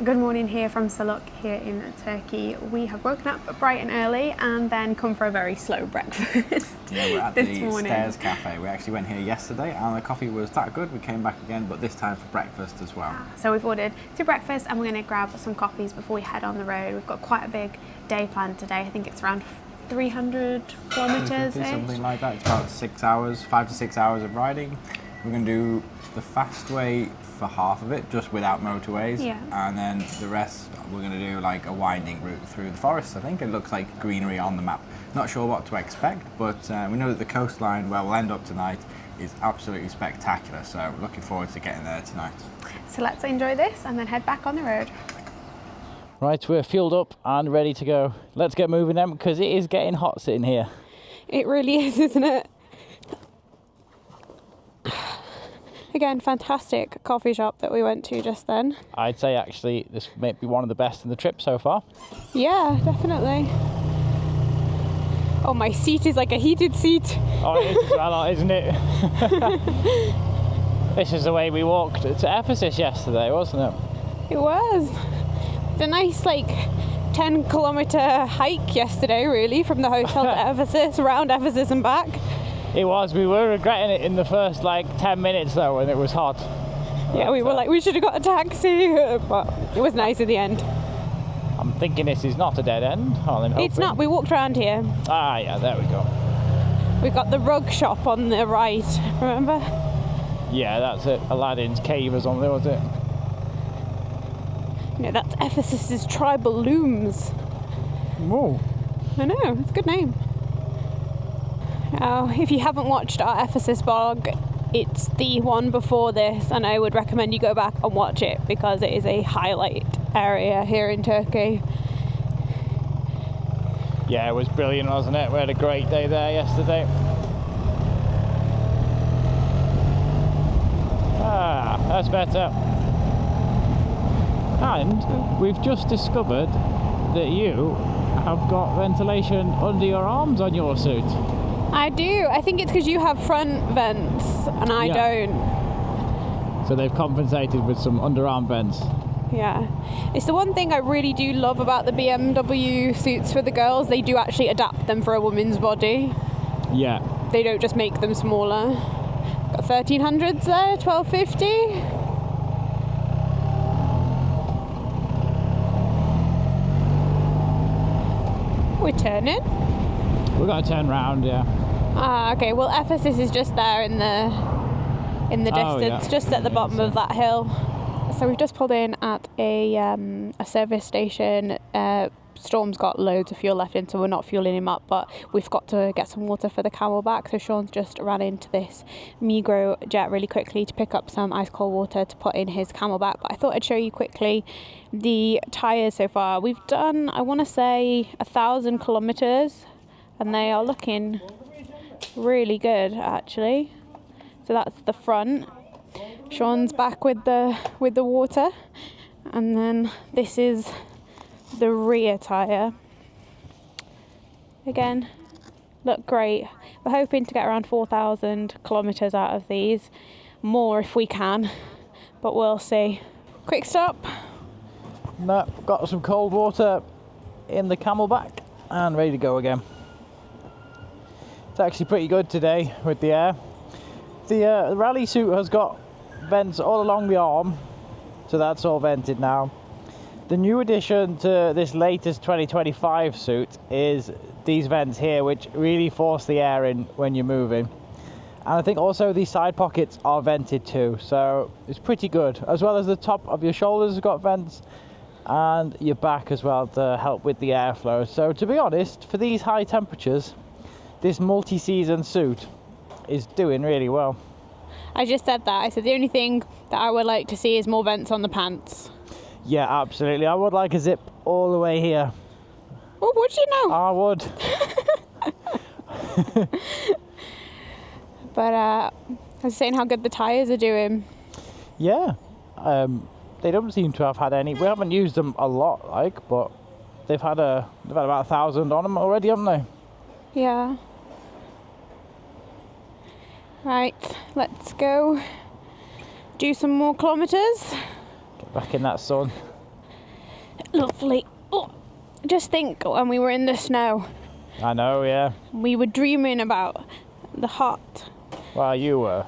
Good morning here from LITELOK here in Turkey. We have woken up bright and early and then come for a very slow breakfast. Yeah, we're at this the morning. Stairs Cafe. We actually went here yesterday and the coffee was that good. We came back again, but this time for breakfast as well. So we've ordered 2 breakfasts and we're going to grab some coffees before we head on the road. We've got quite a big day planned today. I think it's around 300 kilometres. Something like that. It's about 6 hours, 5 to 6 hours of riding. We're going to do the fast way for half of it, just without motorways, and then the rest we're going to do like a winding route through the forest. I think it looks like greenery on the map. Not sure what to expect, but we know that the coastline where we'll end up tonight is absolutely spectacular, so we're looking forward to getting there tonight. So let's enjoy this and then head back on the road. Right, we're fueled up and ready to go. Let's get moving then, because it is getting hot sitting here. It really is, isn't it? Again, fantastic coffee shop that we went to just then. I'd say actually this may be one of the best in the trip so far. Yeah, definitely. Oh, my seat is like a heated seat. Oh, it is as well, isn't it? This is the way we walked to Ephesus yesterday, wasn't it? It was. The nice 10-kilometre hike yesterday, really, from the hotel to Ephesus, around Ephesus and back. It was. We were regretting it in the first 10 minutes though, when it was hot. Yeah, we were we should have got a taxi, but it was nice in the end. I'm thinking this is not a dead end. It's not. We walked around here. Ah, yeah, there we go. We got the rug shop on the right, remember? Yeah, that's it. Aladdin's cave or something, was it? No, that's Ephesus's tribal looms. Ooh. I know, it's a good name. Now, if you haven't watched our Ephesus blog, it's the one before this, and I would recommend you go back and watch it because it is a highlight area here in Turkey. Yeah, it was brilliant, wasn't it? We had a great day there yesterday. Ah, that's better. And we've just discovered that you have got ventilation under your arms on your suit. I do. I think it's because you have front vents and I don't. So they've compensated with some underarm vents. Yeah. It's the one thing I really do love about the BMW suits for the girls. They do actually adapt them for a woman's body. Yeah. They don't just make them smaller. Got 1300s there, 1250. We're turning. We've got to turn round, yeah. Ah, okay. Well, Ephesus is just there in the distance, just at the bottom of that hill. So we've just pulled in at a service station. Storm's got loads of fuel left in, so we're not fueling him up, but we've got to get some water for the camelback. So Sean's just ran into this Migros jet really quickly to pick up some ice cold water to put in his camelback. But I thought I'd show you quickly the tyres so far. We've done, I want to say, 1,000 kilometres, and they are looking really good actually. So that's the front. Sean's back with the water, and then this is the rear tyre. Again, look great. We're hoping to get around 4,000 kilometres out of these, more if we can, but we'll see. Quick stop. No, got some cold water in the camelback and ready to go again. It's actually pretty good today with the air. The rally suit has got vents all along the arm, so that's all vented now. The new addition to this latest 2025 suit is these vents here, which really force the air in when you're moving. And I think also these side pockets are vented too, so it's pretty good. As well as the top of your shoulders has got vents, and your back as well to help with the airflow. So to be honest, for these high temperatures, this multi-season suit is doing really well. I just said that. I said the only thing that I would like to see is more vents on the pants. Yeah, absolutely. I would like a zip all the way here. Oh, would you know? I would. But I was saying how good the tyres are doing. Yeah. They don't seem to have had any. We haven't used them a lot, but they've had about 1,000 on them already, haven't they? Yeah. Right, let's go do some more kilometres. Get back in that sun. Lovely. Oh, just think when we were in the snow. I know, yeah. We were dreaming about the hot. Well, you were.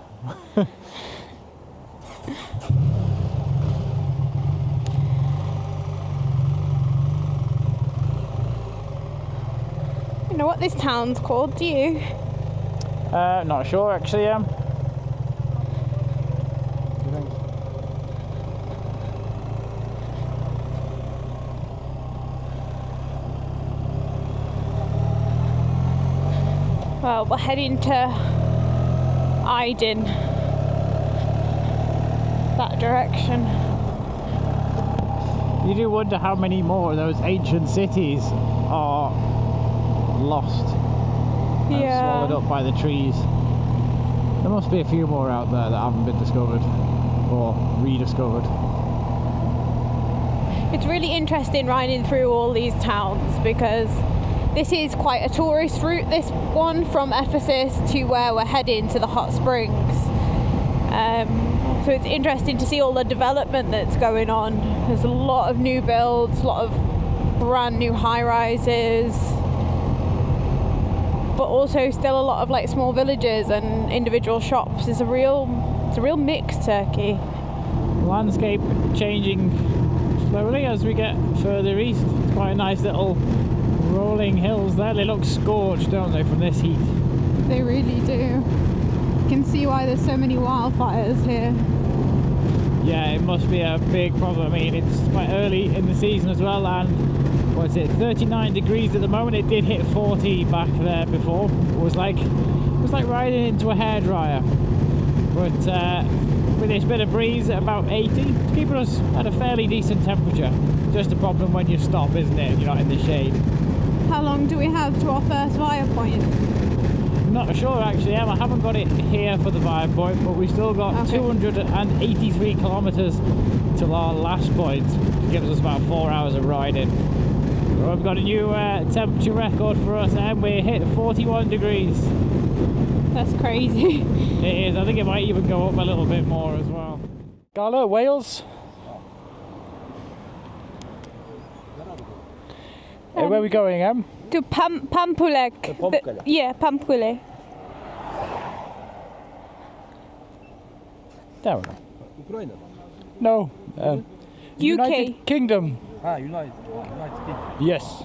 You know what this town's called, do you? Not sure actually, Well, we're heading to Aydin, that direction. You do wonder how many more of those ancient cities are lost and swallowed up by the trees. There must be a few more out there that haven't been discovered or rediscovered. It's really interesting riding through all these towns because this is quite a tourist route, this one from Ephesus to where we're heading to the hot springs. So it's interesting to see all the development that's going on. There's a lot of new builds, a lot of brand new high-rises, but also still a lot of like small villages and individual shops. It's a real mix, Turkey. Landscape changing slowly as we get further east. It's quite a nice little rolling hills there. They look scorched, don't they, from this heat? They really do. You can see why there's so many wildfires here. Yeah, it must be a big problem. I mean, it's quite early in the season as well, and what's it, 39 degrees at the moment. It did hit 40 back there before. It was like riding into a hairdryer. But with this bit of breeze at about 80, it's keeping us at a fairly decent temperature. Just a problem when you stop, isn't it? You're not in the shade. How long do we have to our first via point? Not sure actually, Em. I haven't got it here for the via point, but we've still got 283 kilometres till our last point. It gives us about 4 hours of riding. So we've got a new temperature record for us, and we hit 41 degrees. That's crazy. It is. I think it might even go up a little bit more as well. Cardo, Wales. Where are we going, Em? To Pamukkale. Yeah, Pamukkale. Down. Ukraine? No. UK. United Kingdom. United Kingdom. Yes.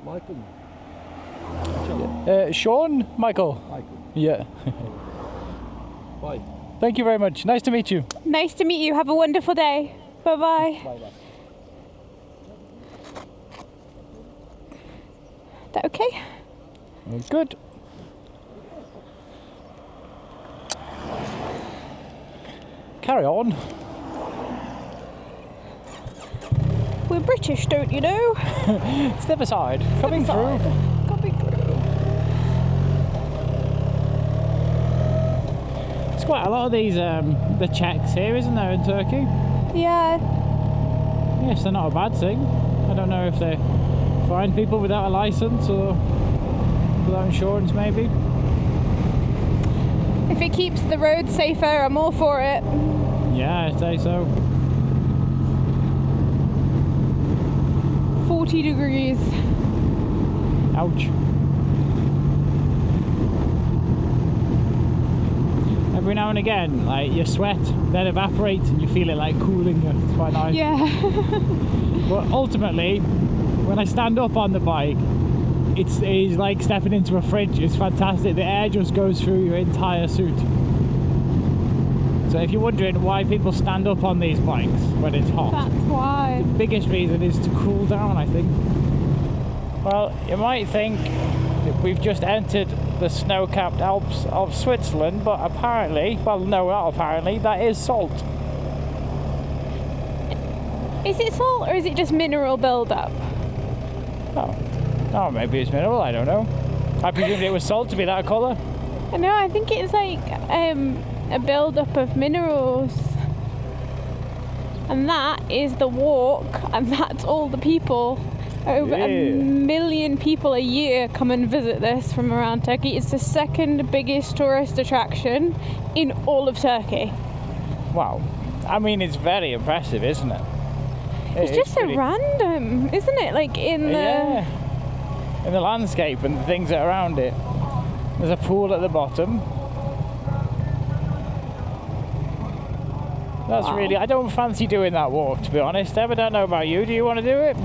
Michael. Sean? Michael? Michael. Yeah. Bye. Thank you very much. Nice to meet you. Nice to meet you. Have a wonderful day. Bye-bye. Bye-bye. That okay? Good. Carry on. We're British, don't you know? Step aside. Coming through. Coming through. There's quite a lot of these the checks here, isn't there, in Turkey? Yeah. Yes, they're not a bad thing. I don't know if they find people without a license or without insurance, maybe. If it keeps the road safer, I'm all for it. Yeah, I'd say so. 40 degrees. Ouch. Every now and again, like, your sweat then evaporates and you feel it like cooling you. It's quite nice. Yeah. But ultimately, when I stand up on the bike, it's like stepping into a fridge. It's fantastic. The air just goes through your entire suit. So if you're wondering why people stand up on these bikes when it's hot, That's why. the biggest reason is to cool down, I think. Well, you might think that we've just entered the snow-capped Alps of Switzerland, but apparently, well, no, not apparently, that is salt. Is it salt or is it just mineral build-up? Oh, maybe it's mineral, I don't know. I presumed it was salt to be that colour. No, I think it's like a build-up of minerals. And that is the walk, and that's all the people Over a million people a year come and visit this from around Turkey. It's the second biggest tourist attraction in all of Turkey. Wow. I mean, it's very impressive, isn't it? It's just so random, isn't it? Like in the landscape and the things that are around it. There's a pool at the bottom. That's really, I don't fancy doing that walk, to be honest. I don't know about you. Do you want to do it?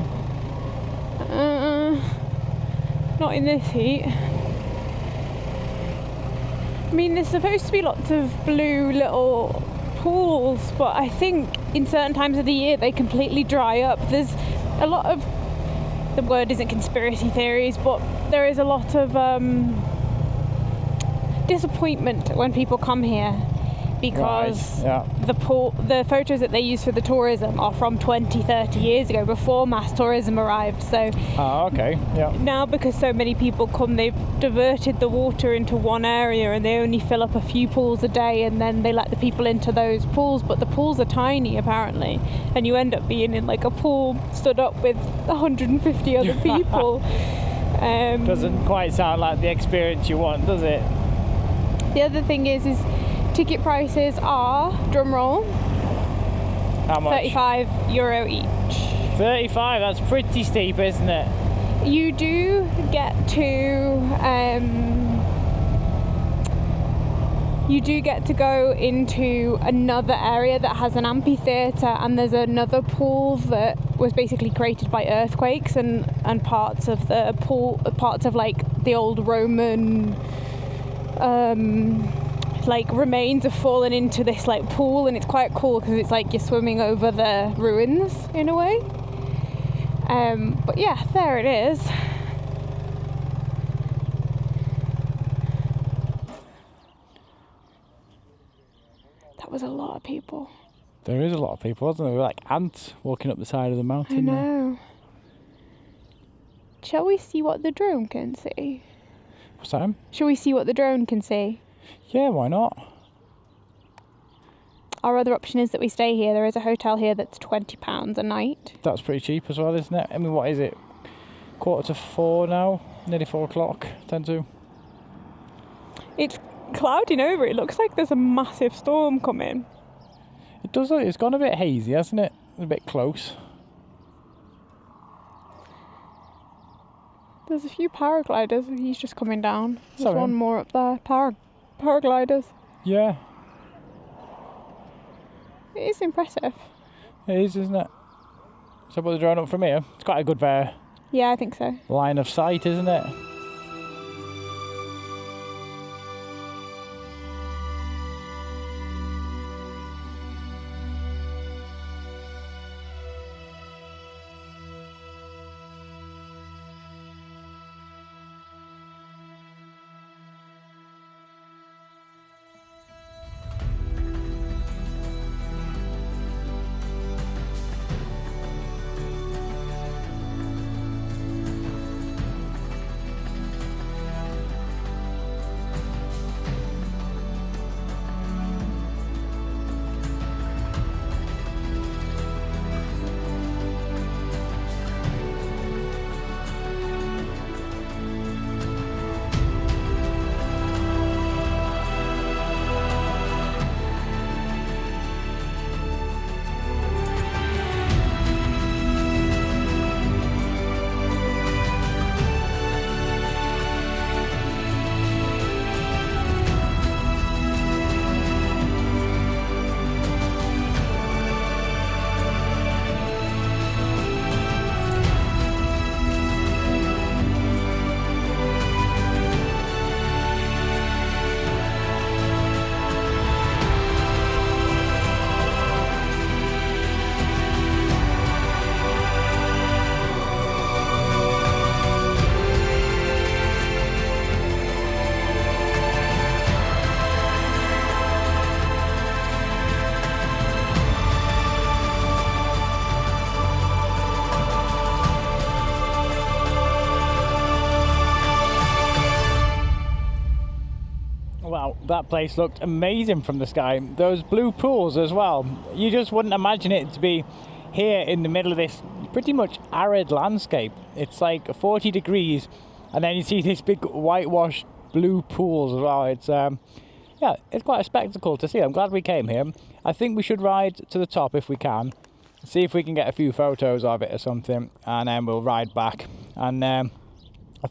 Not in this heat. I mean, there's supposed to be lots of blue little pools, but I think in certain times of the year they completely dry up. There's a lot of, the word isn't conspiracy theories, but there is a lot of disappointment when people come here, because the photos that they use for the tourism are from 20-30 years ago, before mass tourism arrived. So now, because so many people come, they've diverted the water into one area and they only fill up a few pools a day, and then they let the people into those pools, but the pools are tiny apparently, and you end up being in like a pool stood up with 150 other people. Doesn't quite sound like the experience you want, does it? The other thing is ticket prices are, drum roll, how much? €35 each. 35, that's pretty steep, isn't it? You do get to go into another area that has an amphitheatre, and there's another pool that was basically created by earthquakes, and parts of the pool, parts of like the old Roman like remains have fallen into this like pool, and it's quite cool because it's like you're swimming over the ruins in a way. But yeah, there it is. That was a lot of people. There is a lot of people, wasn't there? We're like ants walking up the side of the mountain. I know. Shall we see what the drone can see? What's that? Shall we see what the drone can see? Yeah, why not? Our other option is that we stay here. There is a hotel here that's £20 a night. That's pretty cheap as well, isn't it? I mean, what is it? 3:45 now? Nearly 4 o'clock, 10 to. It's clouding over. It looks like there's a massive storm coming. It does look, it's gone a bit hazy, hasn't it? A bit close. There's a few paragliders. He's just coming down. There's Sorry. one more up there. Paragliders. Yeah. It is impressive. It is, isn't it? So put the drone up from here. It's quite a good Yeah, I think so. line of sight, isn't it? Wow, that place looked amazing from the sky. Those blue pools as well. You just wouldn't imagine it to be here in the middle of this pretty much arid landscape. It's like 40 degrees, and then you see this big whitewashed blue pools as well. It's yeah, it's quite a spectacle to see. I'm glad we came here. I think we should ride to the top if we can, see if we can get a few photos of it or something, and then we'll ride back. And I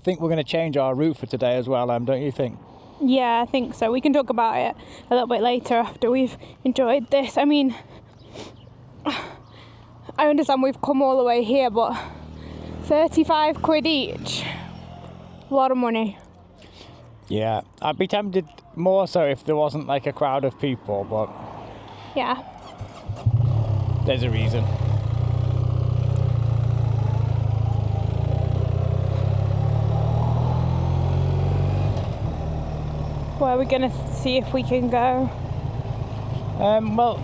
think we're going to change our route for today as well, don't you think? Yeah, I think so. We can talk about it a little bit later after we've enjoyed this. I mean, I understand we've come all the way here, but 35 quid each, a lot of money. Yeah, I'd be tempted more so if there wasn't like a crowd of people, but yeah, there's a reason. Where are we going to see if we can go? Well,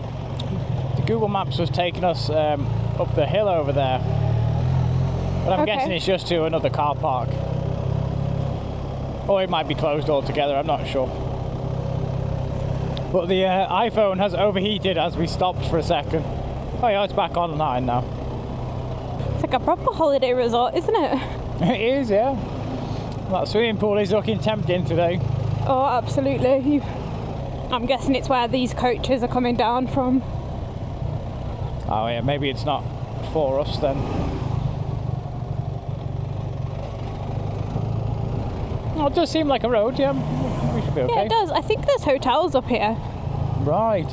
the Google Maps was taking us up the hill over there, but I'm guessing it's just to another car park. Or it might be closed altogether, I'm not sure. But the iPhone has overheated as we stopped for a second. Oh yeah, it's back online now. It's like a proper holiday resort, isn't it? It is, yeah. That swimming pool is looking tempting today. Oh, absolutely. I'm guessing it's where these coaches are coming down from. Oh yeah, maybe it's not for us then. Oh, it does seem like a road, yeah. We should be okay. Yeah, it does. I think there's hotels up here. Right.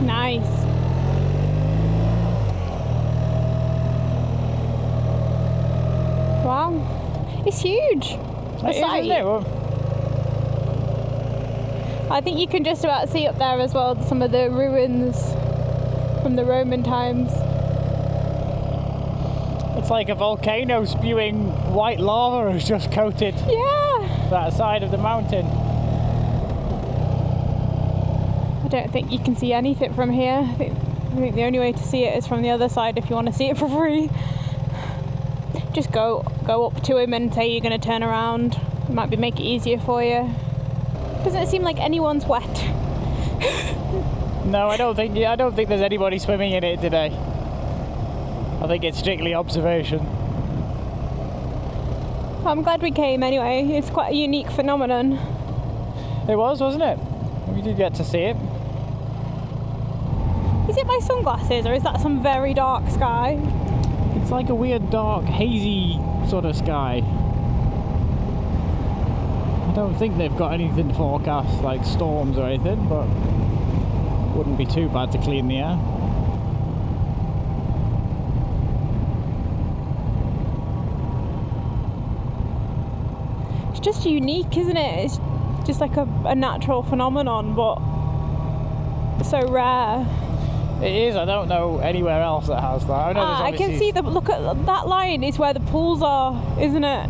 Nice. Wow. It's huge. The site. Isn't it? Well, I think you can just about see up there as well some of the ruins from the Roman times. it's like a volcano spewing white lava has just coated that side of the mountain. I don't think you can see anything from here. I think the only way to see it is from the other side if you want to see it for free. Just go up to him and say you're going to turn around. It might make it easier for you. Doesn't it seem like anyone's wet? No, I don't think there's anybody swimming in it today. I think it's strictly observation. I'm glad we came anyway. It's quite a unique phenomenon. It was, wasn't it? We did get to see it. Is it my sunglasses or is that some very dark sky? It's like a weird, dark, hazy sort of sky. I don't think they've got anything forecast, like storms or anything, but wouldn't be too bad to clean the air. It's just unique, isn't it? It's just like a natural phenomenon, but so rare. It is. I don't know anywhere else that has that. I know I can see look at that line is where the pools are, isn't it?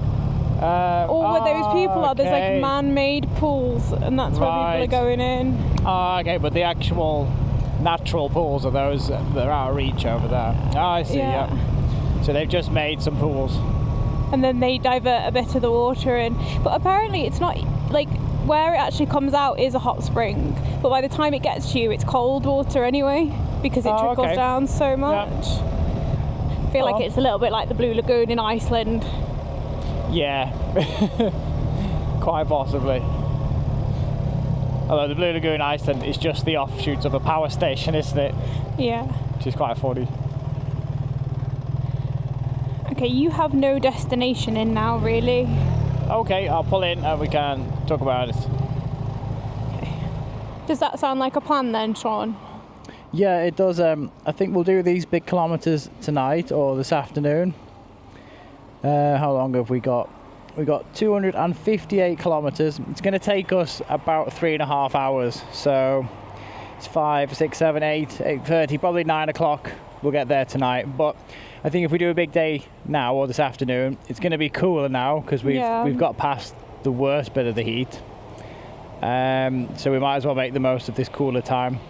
Or where those people are, there's like man-made pools, and that's where people are going in. Okay, but the actual natural pools are those that are out of reach over there. Oh, I see, yeah. So they've just made some pools. And then they divert a bit of the water in. But apparently it's not, like, where it actually comes out is a hot spring, but by the time it gets to you, it's cold water anyway, because it trickles down so much. Yeah. I feel like it's a little bit like the Blue Lagoon in Iceland. Yeah, quite possibly. Although the Blue Lagoon Iceland is just the offshoots of a power station, isn't it? Yeah. Which is quite funny. Okay, you have no destination in now, really. Okay, I'll pull in and we can talk about it. Okay. Does that sound like a plan then, Sean? Yeah, it does. I think we'll do these big kilometres tonight or this afternoon. How long have we got? We've got 258 kilometres. It's going to take us about 3.5 hours. So it's 5, 6, 7, 8, 8:30, probably 9 o'clock. We'll get there tonight. But I think if we do a big day now or this afternoon, it's going to be cooler now because we've got past the worst bit of the heat. So we might as well make the most of this cooler time.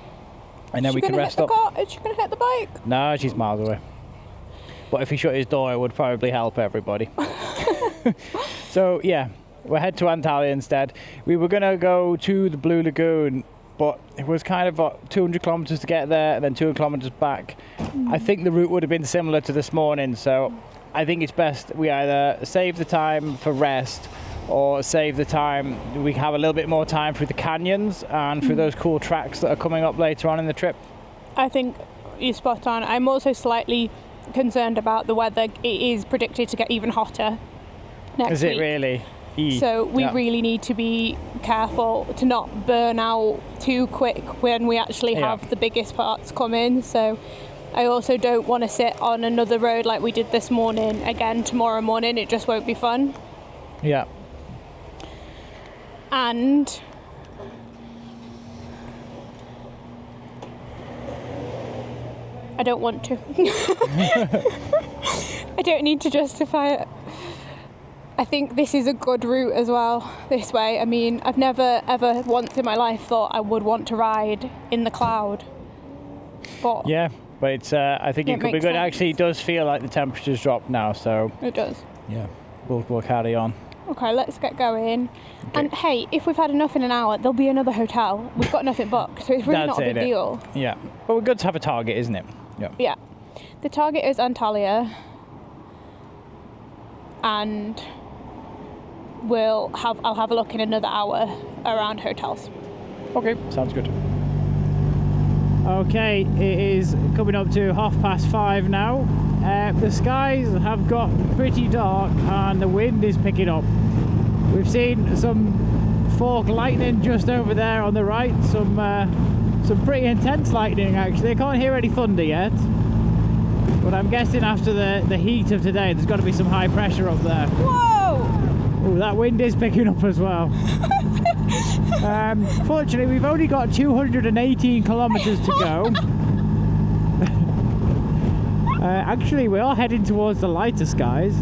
And then we can rest up. Is she going to hit the bike? No, she's miles away. but if he shut his door, it would probably help everybody. So yeah, we'll head to Antalya instead. We were going to go to the Blue Lagoon, but it was kind of 200 kilometers to get there and then 200 kilometers back. I think the route would have been similar to this morning, so I think it's best we either save the time for rest or save the time, we have a little bit more time through the canyons and through those cool tracks that are coming up later on in the trip. I think you're spot on. I'm also slightly concerned about the weather. It is predicted to get even hotter next week. Is it really? So we really need to be careful to not burn out too quick when we actually have the biggest parts come in. So I also don't want to sit on another road like we did this morning again tomorrow morning. It just won't be fun. Yeah. And I don't want to. I don't need to justify it. I think this is a good route as well, this way. I mean, I've never ever once in my life thought I would want to ride in the cloud. But yeah, but it's I think it could be good. Sense. Actually, it does feel like the temperature's dropped now, so it does. Yeah, we'll carry on. Okay, let's get going. Okay. And hey, if we've had enough in an hour, there'll be another hotel. We've got nothing booked, so it's really not a big deal. Yeah, but we're good to have a target, isn't it? Yeah. Yeah. The target is Antalya, and I'll have a look in another hour around hotels. Okay, sounds good. Okay, it is coming up to 5:30 now. The skies have got pretty dark and the wind is picking up. We've seen some fork lightning just over there on the right, some pretty intense lightning actually. I can't hear any thunder yet, but I'm guessing after the heat of today there's got to be some high pressure up there. Whoa! Oh, that wind is picking up as well. Fortunately, we've only got 218 kilometers to go. Actually, we are heading towards the lighter skies.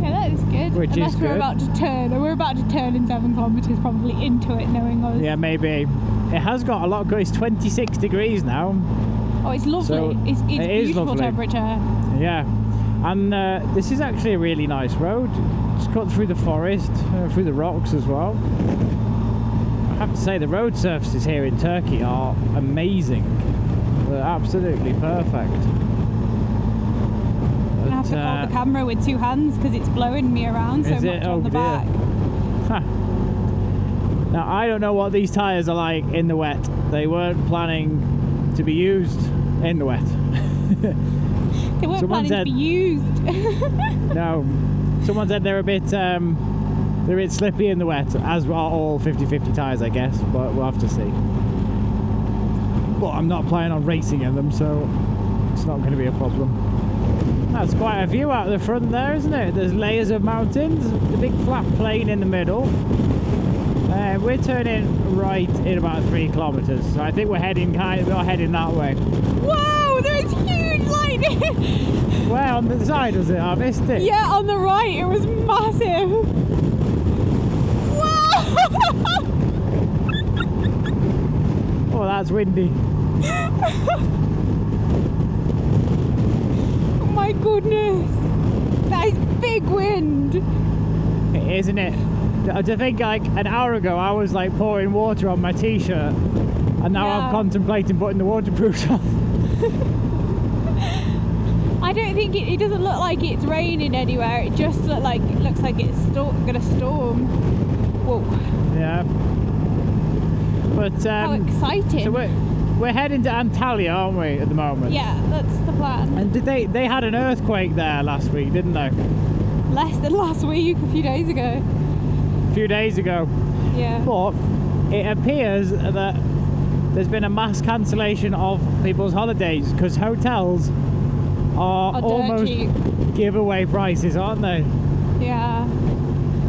Yeah, that is good. Which Unless is we're good. about to turn. We're about to turn in 7 kilometers probably into it, knowing us. Yeah, maybe. It has got a lot good. It's 26 degrees now. Oh, it's lovely. So it's it is beautiful lovely. temperature. Yeah. And this is actually a really nice road. It's cut through the forest, through the rocks as well. I have to say the road surfaces here in Turkey are amazing. They're absolutely perfect. I'm gonna have to hold the camera with 2 hands because it's blowing me around so much on the back. Huh. Now I don't know what these tyres are like in the wet. They weren't planning to be used in the wet. They weren't planning to be used. No. Someone said they're a bit slippy in the wet, as are all 50/50 tyres, I guess, but we'll have to see. But I'm not planning on racing in them, so it's not going to be a problem. That's quite a view out the front there, isn't it? There's layers of mountains, the big flat plain in the middle. We're turning right in about 3 kilometers, so I think we're heading that way. Whoa, there's huge lightning! Where on the side was it? I missed it. Yeah, on the right, it was massive. Whoa! Oh, that's windy. Oh my goodness, that is big wind. It is, isn't it? I think like an hour ago I was like pouring water on my t-shirt, and now I'm contemplating putting the waterproofs on. I don't think it doesn't look like it's raining anywhere. It just looks like it's gonna storm. Whoa. Yeah. But how exciting! So we're heading to Antalya, aren't we, at the moment? Yeah, that's the plan. And they had an earthquake there last week, didn't they? Less than last week, a few days ago. A few days ago. Yeah. But it appears that there's been a mass cancellation of people's holidays because hotels are almost cheap. giveaway prices, aren't they? Yeah.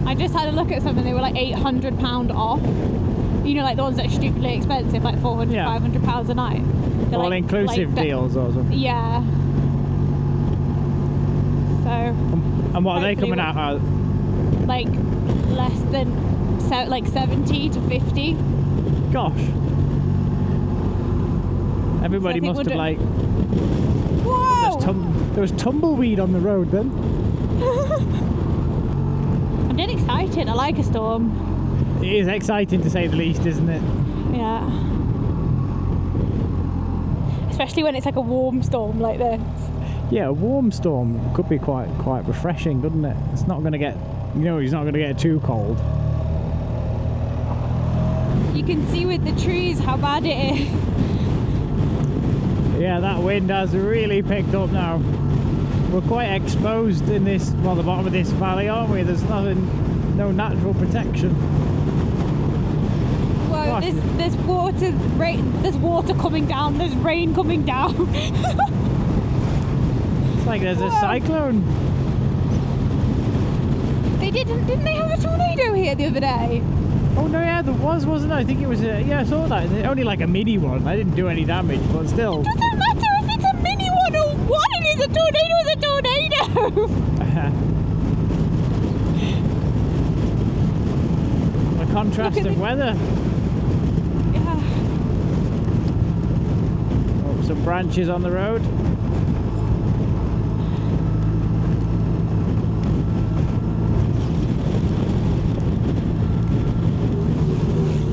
I just had a look at some and they were like £800 off. You know, like the ones that are stupidly expensive, like £400, £500 a night. They're all inclusive deals or something. Yeah. So. And what are they coming out at? Like less than 70 to 50. Gosh. Everybody must have like Whoa! just was tumbleweed on the road then. I'm getting excited. I like a storm. It is exciting to say the least, isn't it? Yeah. Especially when it's like a warm storm like this. Yeah, a warm storm could be quite refreshing, couldn't it? It's not going to get, you know, it's not going to get too cold. You can see with the trees how bad it is. Yeah, that wind has really picked up now. We're quite exposed in this, well, the bottom of this valley, aren't we? There's nothing, no natural protection. Well, there's water, there's water coming down. There's rain coming down. It's like there's a cyclone. Didn't they have a tornado here the other day? Oh no, yeah, there wasn't there? I think it was yeah, I saw that. Only like a mini one. I didn't do any damage, but still. It doesn't matter if it's a mini one or what. It is a tornado. Is a tornado. The contrast of weather. Yeah. Oh, some branches on the road.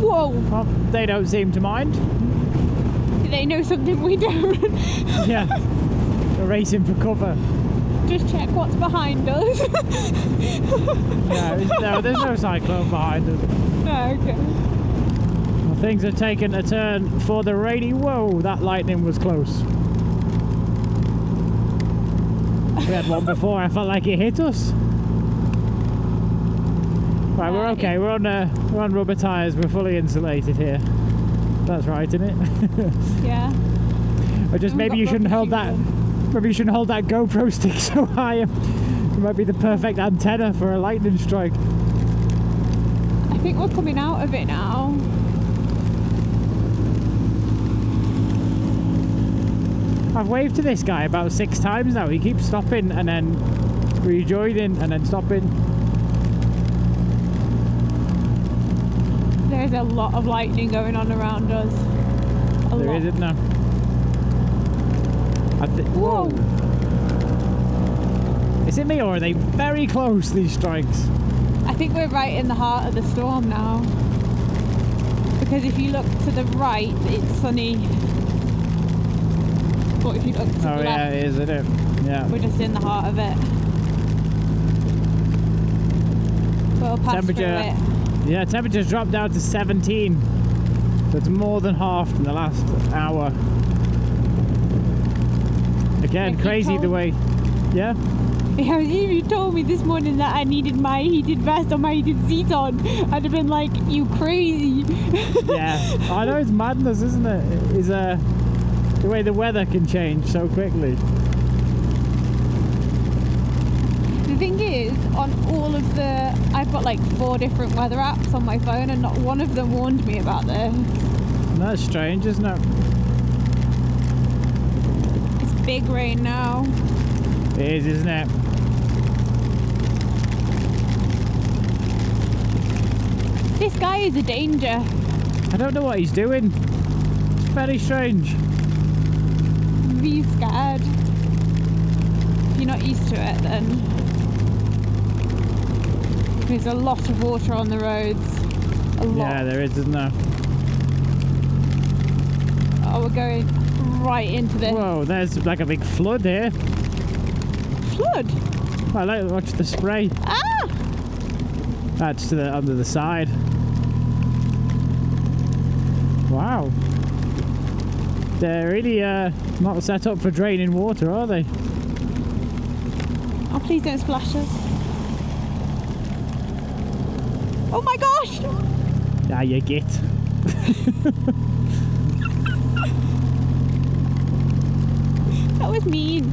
Whoa. Well, they don't seem to mind. They know something we don't. Yeah. They're racing for cover. Just check what's behind us. No, there's no cyclone behind us. Oh, okay. Well, things have taken a turn for the rainy. Whoa, that lightning was close. We had one before, I felt like it hit us. Right, we're okay. We're on rubber tyres. We're fully insulated here. That's right, isn't it? Yeah. Or just maybe you shouldn't hold that. Maybe you shouldn't hold that GoPro stick so high. It might be the perfect antenna for a lightning strike. I think we're coming out of it now. I've waved to this guy about 6 times now. He keeps stopping and then rejoining and then stopping. There's a lot of lightning going on around us. There is, isn't there? Whoa! Is it me or are they very close, these strikes? I think we're right in the heart of the storm now. Because if you look to the right, it's sunny. But if you look to the left, yeah, it is, isn't it? Yeah. we're just in the heart of it. We'll pass through it. Yeah, temperature's dropped down to 17. So it's more than halved in the last hour. Again, crazy the way. Yeah? Yeah, if you told me this morning that I needed my heated vest or my heated seat on, I'd have been like, you crazy. Yeah, I know, it's madness, isn't it? It's the way the weather can change so quickly. The thing is, on all of I've got like 4 different weather apps on my phone and not one of them warned me about this. That's strange, isn't it? It's big rain now. It is, isn't it? This guy is a danger. I don't know what he's doing. It's very strange. Be scared. If you're not used to it, then there's a lot of water on the roads. A lot. Yeah, there is, isn't there? Oh, we're going right into this. Whoa, there's like a big flood here. Flood? I like to watch the spray. Ah! That's to the under the side. Wow. They're really not set up for draining water, are they? Oh, please don't splash us. Oh my gosh! Ah, you git. That was mean.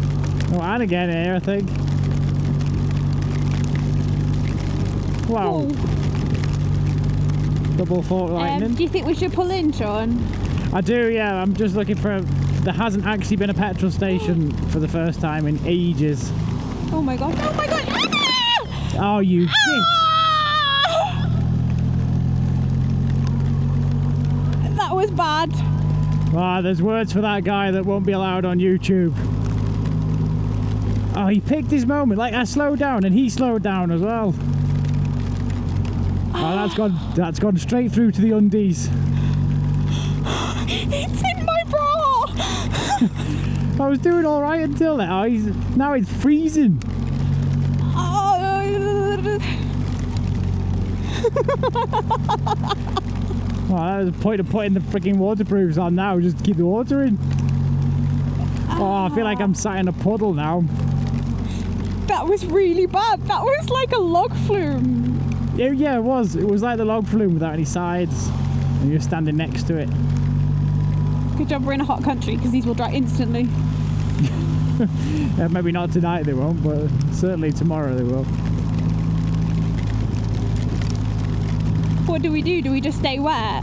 Oh, and again here, I think. Wow. Whoa. Double fork lightning. Do you think we should pull in, Sean? I do, yeah. I'm just looking for there hasn't actually been a petrol station for the first time in ages. Oh my god. Oh my god! Ah! Oh, you git. Ah! That was bad. Ah, there's words for that guy that won't be allowed on YouTube. Oh, he picked his moment. Like, I slowed down and he slowed down as well. Oh, that's gone straight through to the undies. It's in my bra! I was doing all right until it. Oh, now it's freezing. Well, that was the point of putting the freaking waterproofs on now. Just to keep the water in. Oh, I feel like I'm sat in a puddle now. That was really bad. That was like a log flume. Yeah, it was. It was like the log flume without any sides. And you're standing next to it. Good job we're in a hot country because these will dry instantly. Maybe not tonight they won't, but certainly tomorrow they will. What do we do? Do we just stay wet?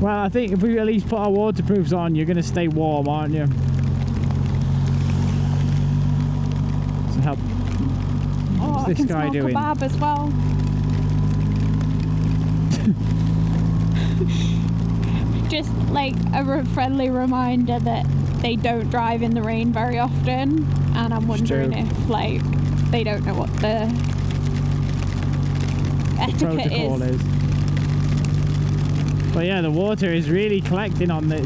Well, I think if we at least put our waterproofs on, you're going to stay warm, aren't you? So help. What's this guy doing? Kebab as well. Just like a friendly reminder that they don't drive in the rain very often, and I'm wondering if like they don't know what the etiquette is. But yeah, the water is really collecting on the.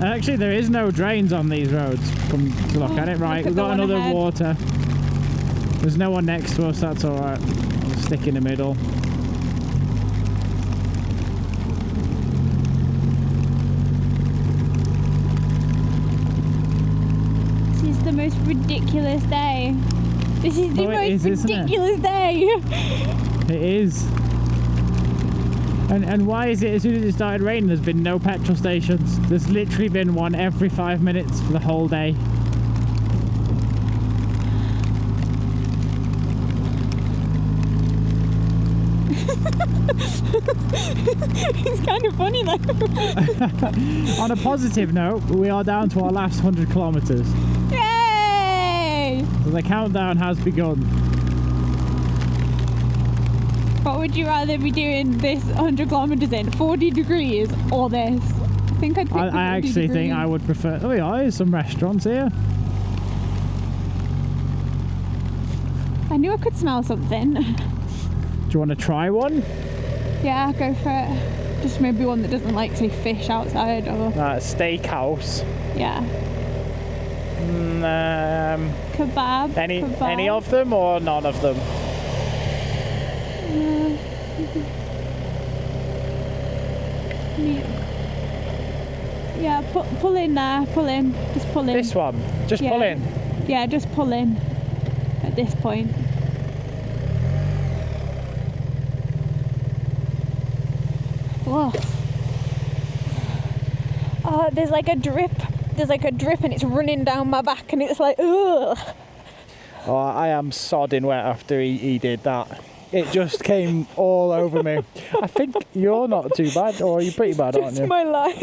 Actually, there is no drains on these roads. Come to look at it, right? We've got another water. There's no one next to us. That's all right. I'll stick in the middle. This is the most ridiculous day. This is the most ridiculous day. It is. And why is it as soon as it started raining there's been no petrol stations? There's literally been one every 5 minutes for the whole day. It's kind of funny though. On a positive note, we are down to our last 100 kilometers. Yay! So the countdown has begun. What would you rather be doing this 100 kilometers in? 40 degrees or this? I think I'd pick I actually think I would prefer. Oh yeah, there's some restaurants here. I knew I could smell something. Do you want to try one? Yeah, go for it. Just maybe one that doesn't like say fish outside or Steakhouse. yeah. Kebab. Any of them or none of them? Yeah, pull in there, pull in, just pull in. This one, just pull in. Yeah, just pull in at this point. Whoa. Oh, there's like a drip. There's like a drip and it's running down my back and it's like, ugh. Oh, I am sodding wet after he did that. It just came all over me. I think you're not too bad, or you're pretty bad, aren't you? It's my life.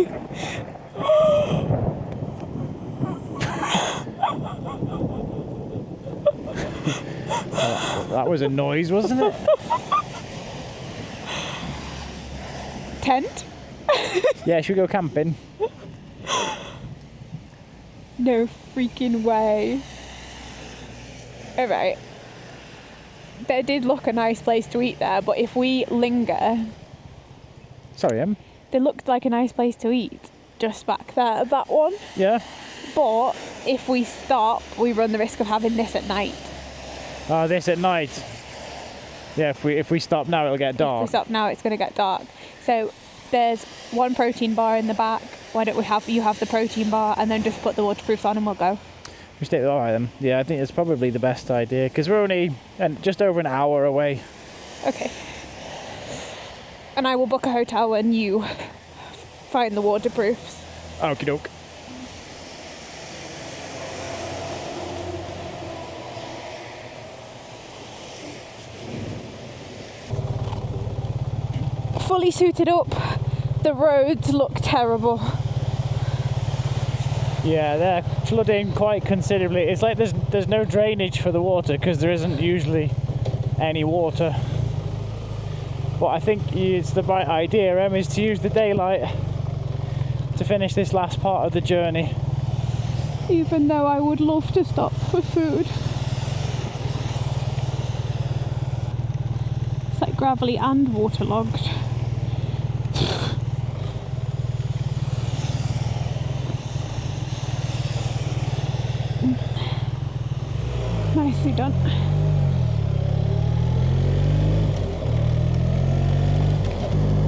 That was a noise, wasn't it? Tent? Yeah, should we go camping? No freaking way. Alright. There did look a nice place to eat there, but if we linger... Sorry, Em. There looked like a nice place to eat just back there, that one. Yeah. But if we stop, we run the risk of having this at night. Oh, this at night. Yeah, if we stop now, it'll get dark. If we stop now, it's going to get dark. So there's one protein bar in the back. Why don't you have the protein bar and then just put the waterproofs on and we'll go. We stay all right then. Yeah, I think it's probably the best idea because we're only just over an hour away. Okay. And I will book a hotel when you find the waterproofs. Okie doke. Fully suited up. The roads look terrible. Yeah, they're flooding quite considerably. It's like there's no drainage for the water because there isn't usually any water. But I think it's the right idea, Em, is to use the daylight to finish this last part of the journey. even though I would love to stop for food. It's like gravelly and waterlogged. Nicely done.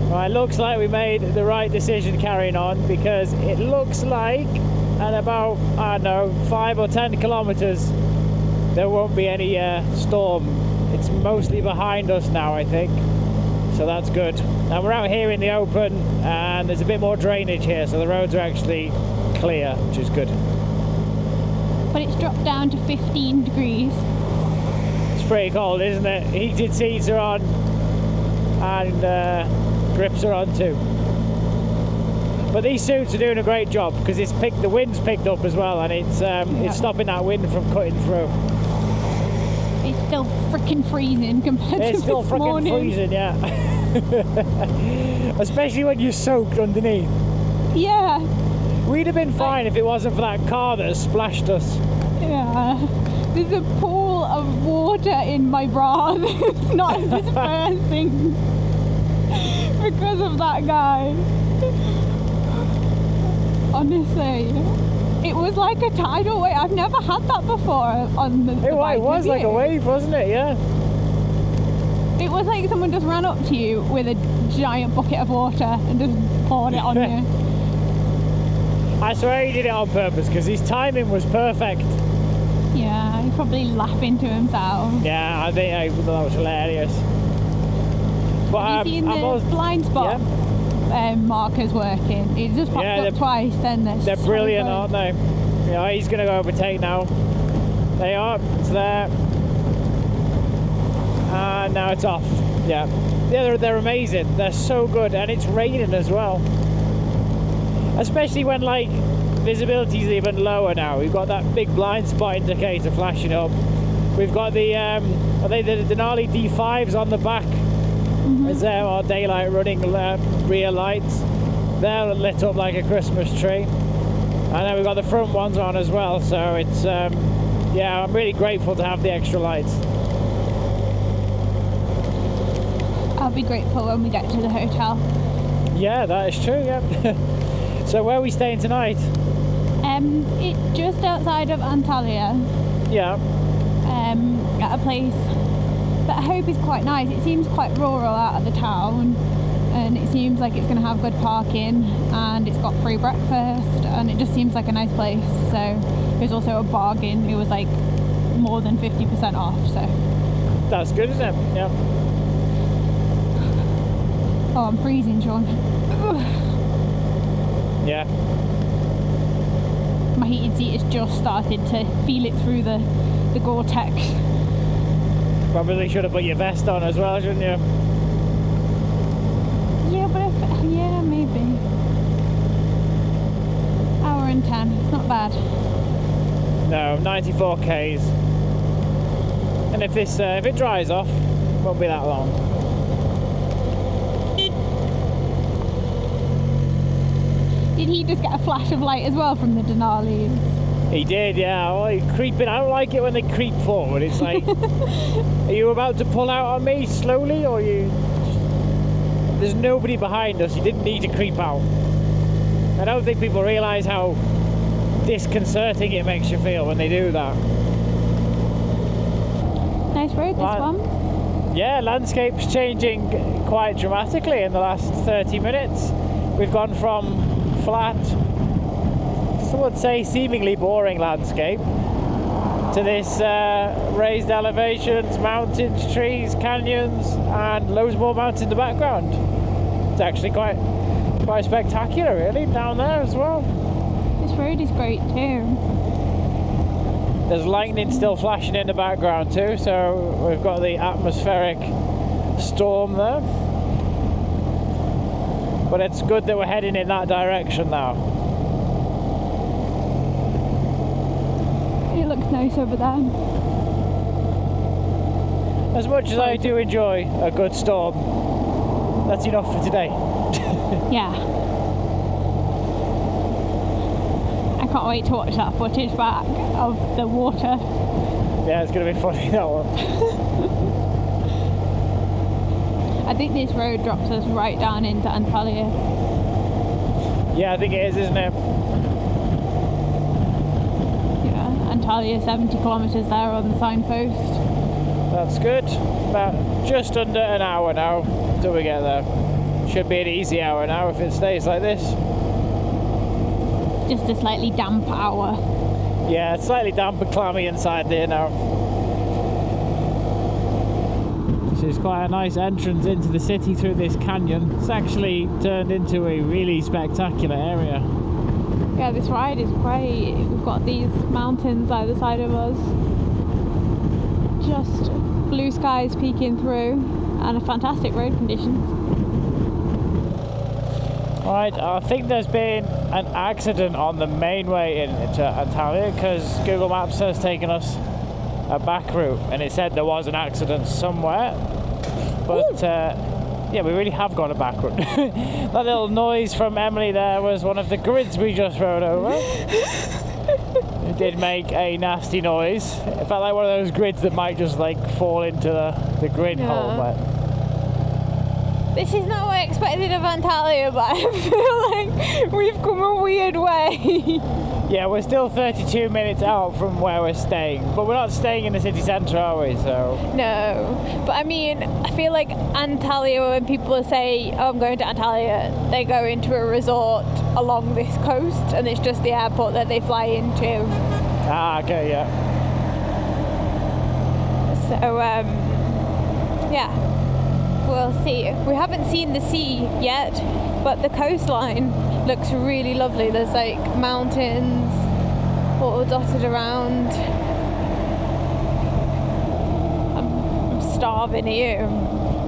Right, looks like we made the right decision carrying on, because it looks like at about, I don't know, 5 or 10 kilometers there won't be any storm. It's mostly behind us now, I think, so that's good. And we're out here in the open and there's a bit more drainage here, so the roads are actually clear, which is good. But it's dropped down to 15 degrees. It's pretty cold, isn't it? Heated seats are on and grips are on too. But these suits are doing a great job, because the wind's picked up as well, and it's stopping that wind from cutting through. It's still freaking freezing compared to this morning. It's still freaking freezing, yeah. Especially when you're soaked underneath. Yeah. We'd have been fine if it wasn't for that car that splashed us. Yeah. There's a pool of water in my bra that's not dispersing because of that guy. Honestly, it was like a tidal wave. I've never had that before on the bike. It was like a wave, wasn't it? Yeah. It was like someone just ran up to you with a giant bucket of water and just poured it on you. I swear he did it on purpose, because his timing was perfect. Yeah, he's probably laughing to himself. Yeah, I think I thought that was hilarious. But have you seen the blind spot markers working? It just popped up twice, then they're so brilliant, aren't they? Yeah, he's going to go overtake now. They are, it's there. And now it's off. Yeah, they're amazing. They're so good, and it's raining as well. Especially when like visibility's even lower now. We've got that big blind spot indicator flashing up. We've got the are they the Denali D5s on the back? As our daylight running rear lights. They're lit up like a Christmas tree. And then we've got the front ones on as well. So it's yeah, I'm really grateful to have the extra lights. I'll be grateful when we get to the hotel. Yeah, that is true. Yeah. So where are we staying tonight? It's just outside of Antalya. Yeah. At a place that I hope is quite nice. It seems quite rural out of the town, and it seems like it's going to have good parking, and it's got free breakfast, and it just seems like a nice place. So there's also a bargain. It was like more than 50% off. So that's good, isn't it? Yeah. Oh, I'm freezing, Sean. Yeah. My heated seat has just started to feel it through the Gore-Tex. Probably should have put your vest on as well, shouldn't you? Yeah, but yeah, maybe. Hour and 10. It's not bad. No, 94 Ks. And if it dries off, it won't be that long. Did he just get a flash of light as well from the Denalis? He did, yeah. Oh, he's creeping. I don't like it when they creep forward. It's like, are you about to pull out on me slowly, or you? There's nobody behind us. You didn't need to creep out. I don't think people realise how disconcerting it makes you feel when they do that. Nice road, this one. Yeah, landscape's changing quite dramatically in the last 30 minutes. We've gone from flat, some would say seemingly boring landscape, to this raised elevations, mountains, trees, canyons, and loads more mountains in the background. It's actually quite spectacular, really, down there as well. This road is great too. There's lightning still flashing in the background too, so we've got the atmospheric storm there. But it's good that we're heading in that direction now. It looks nice over there. As much as I do enjoy a good storm, that's enough for today. Yeah. I Can't wait to watch that footage back of the water. Yeah, it's going to be funny, that one. I think this road drops us right down into Antalya. Yeah, I think it is, isn't it? Yeah, Antalya, 70 kilometres there on the signpost. That's good. About just under an hour now till we get there. Should be an easy hour now if it stays like this. Just a slightly damp hour. Yeah, it's slightly damp and clammy inside there now. This is quite a nice entrance into the city through this canyon. It's actually turned into a really spectacular area. Yeah, this ride is great. We've got these mountains either side of us. Just blue skies peeking through and a fantastic road conditions. Right, I think there's been an accident on the main way into Antalya because Google Maps has taken us a back route and it said there was an accident somewhere. But yeah, we really have got a back route. That little noise from Emily there was one of the grids we just rode over. It did make a nasty noise. It felt like one of those grids that might just like fall into the grid hole. But this is not what I expected of Antalya, but I feel like we've come a weird way. Yeah, we're still 32 minutes out from where we're staying, but we're not staying in the city centre, are we? So no, but I mean, I feel like Antalya, when people say, oh, I'm going to Antalya, they go into a resort along this coast, and it's just the airport that they fly into. Ah, okay, yeah. So, yeah, we'll see. We haven't seen the sea yet, but the coastline looks really lovely. There's like mountains all dotted around. I'm starving here.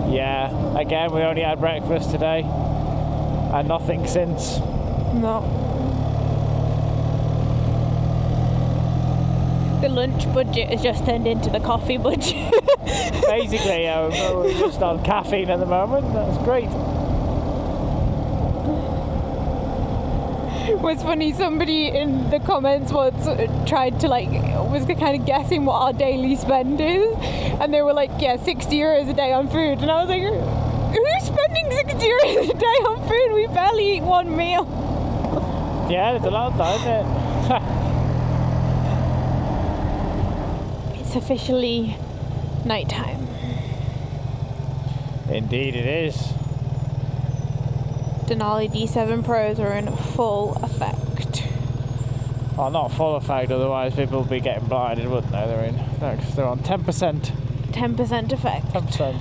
Yeah, again, we only had breakfast today and nothing since. No. The lunch budget has just turned into the coffee budget. Basically, we're just on caffeine at the moment. That's great. What's funny, somebody in the comments once tried to was kind of guessing what our daily spend is, and they were like, yeah, 60 euros a day on food, and I was like, who's spending 60 euros a day on food? We barely eat one meal. Yeah, it's a lot of that, isn't it? It's officially nighttime. Indeed it is. Denali D7 Pros are in full effect. Well, not full effect, otherwise people would be getting blinded, wouldn't they? They're on 10%. 10% effect. 10%.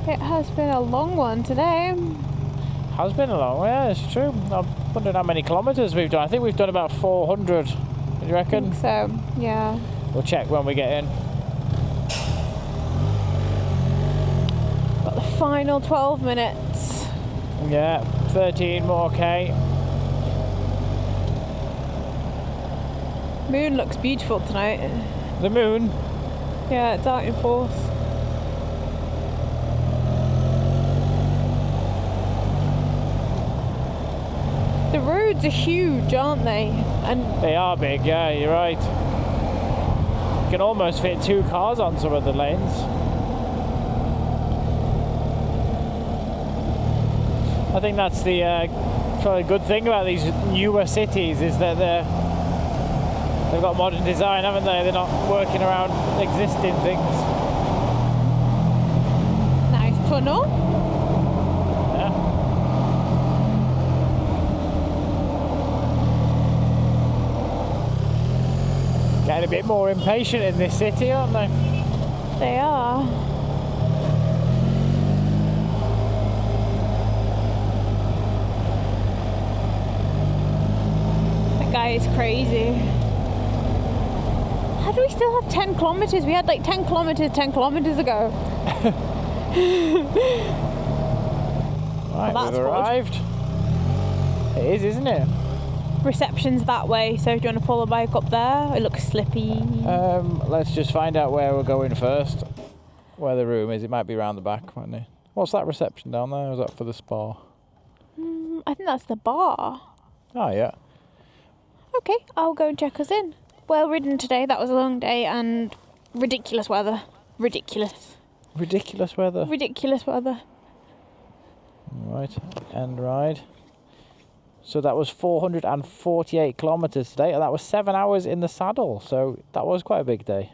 It has been a long one today. Has been a long way, yeah, it's true. I'm wondering how many kilometres we've done. I think we've done about 400. Do you reckon? I think so, yeah. We'll check when we get in. Got the final 12 minutes. Yeah, 13 more K. Moon looks beautiful tonight. The moon? Yeah, it's out in force. The roads are huge, aren't they? And they are big, yeah, you're right. You can almost fit 2 cars on some of the lanes. I think that's the probably good thing about these newer cities is that they've got modern design, haven't they? They're not working around existing things. Nice tunnel. Yeah. Getting a bit more impatient in this city, aren't they? They are. That guy is crazy. How do we still have 10 kilometres? We had like 10 kilometres 10 kilometres ago. Right, well, we've arrived. It is, isn't it? Reception's that way, so if you want to pull the bike up there, it looks slippy. Let's just find out where we're going first. Where the room is. It might be around the back, mightn't it? What's that reception down there? Is that for the spa? I think that's the bar. Oh, yeah. Okay, I'll go and check us in. Well ridden today. That was a long day and ridiculous weather. Ridiculous. Ridiculous weather. Ridiculous weather. Right, end ride. So that was 448 kilometres today, and that was 7 hours in the saddle. So that was quite a big day.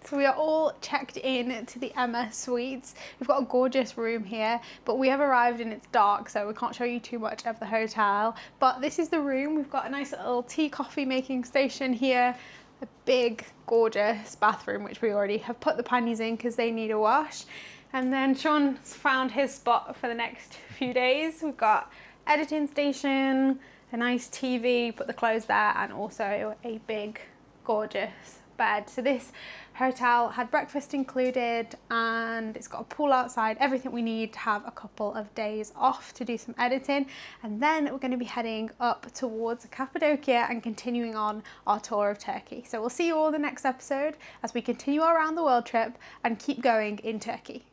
So we are all checked in to the Emma Suites. We've got a gorgeous room here, but we have arrived and it's dark, so we can't show you too much of the hotel. But this is the room. We've got a nice little tea coffee making station here, a big gorgeous bathroom, which we already have put the pannies in because they need a wash. And then Sean's found his spot for the next few days. We've got editing station, a nice TV, put the clothes there, and also a big gorgeous bed. So this hotel had breakfast included and it's got a pool outside, everything we need to have a couple of days off to do some editing. And then we're going to be heading up towards Cappadocia and continuing on our tour of Turkey. So we'll see you all in the next episode as we continue our around the world trip and keep going in Turkey.